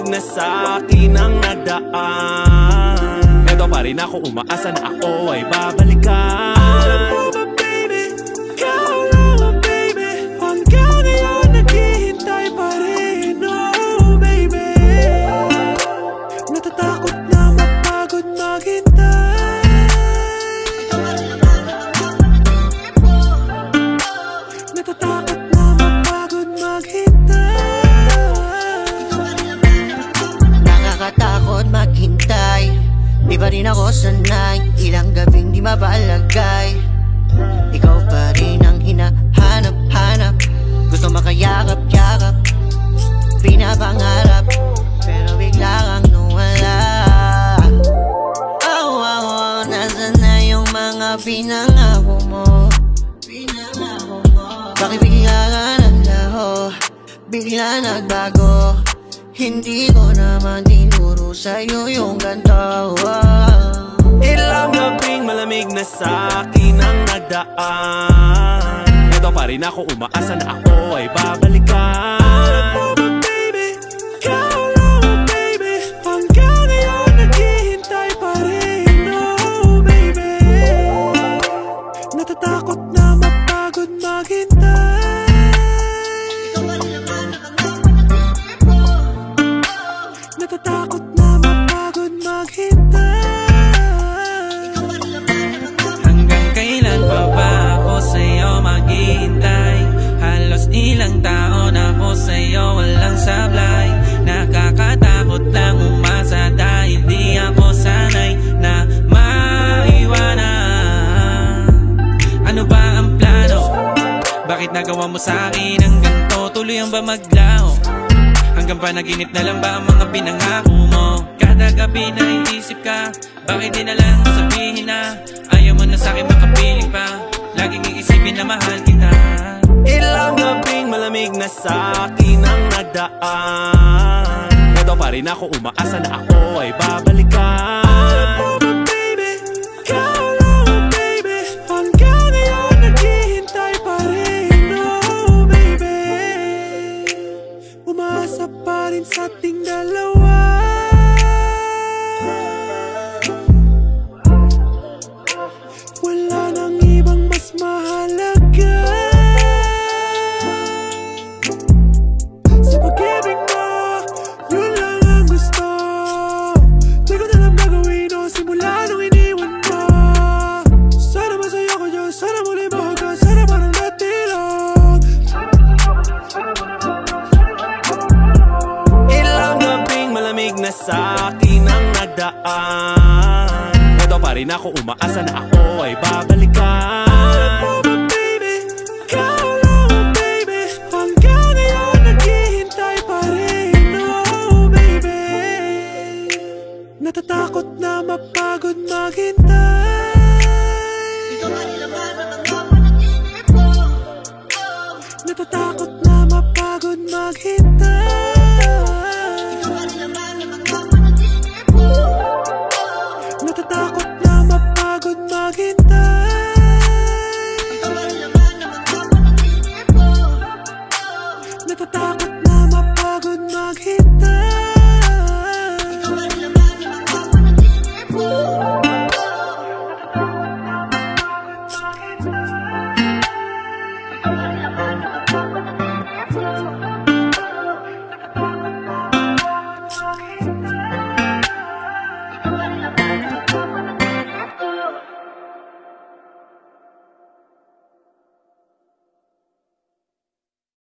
malamig na sa'kin ang nagdaan. Eto pa rin ako, umaasa na ako ay babalikan. Alam mo ba baby, ikaw lang baby, hanggang ngayon naghihintay pa rin. Oh baby, natatakot na mapagod maghintay. Natatakot na mapagod maghintay. Nakakatakot maghintay, di pa rin ako sanay. Ilang gabing di mapalagay, ikaw pa rin ang hinahanap-hanap. Gusto makayakap-yakap, pinapangarap, pero bigla kang nawala. Oh, oh, oh, nasaan na yung mga pinangako mo? Bakit bigla ka naglaho, bigla nagbago? Hindi ko naman tinuro sa'yo yung ganito. Ilang gabing malamig na sa'kin ang nagdaan. Eto pa rin ako, umaasa na ako ay babalikan. Alam mo ba baby, ikaw lang baby, hanggang ngayon naghihintay pa rin. Oh baby, natatakot na mapagod maghintay. Natatakot na mapagod maghintay. Hanggang kailan pa ba ako sa'yo maghihintay? Halos ilang taon ako sa'yo walang sablay. Nakakatakot lang umasa dahil di ako sanay na maiwanan. Ano ba ang plano? Bakit nagawa mo sa'kin ang ganito? Tuloy ang ba maglaho? Hanggang panaginip na lang ba ang mga pinangako mo? Kada gabi naiisip ka, bakit di na lang sabihin na ayaw mo na sa'kin makapiling pa? Laging iisipin na mahal kita. Ilang gabing malamig na sa'kin ang nagdaan. Eto pa rin ako, umaasa na ako ay babalikan. Alam mo ba baby, ikaw lang baby, hanggang ngayon naghihintay pa rin. Oh baby, umaasa pa rin sa ating dalawa. Wala nang ibang mas mahalaga sa pag-ibig mo, yun lang ang gusto. Di ko na alam gagawin o simula nung iniwan mo. Sana masaya ko dyan, sana muli mahaga, sana parang natilog. Ilang gabing malamig na sa'kin ang nagdaan. Eto pa rin ako, umaasa na ako ay babalikan. Alam mo ba baby, ikaw lang baby, hanggang ngayon naghihintay pa rin. Oh baby, natatakot na mapagod maghintay. Natatakot na mapagod maghintay. Natatakot na mapagod maghintay. Natatakot na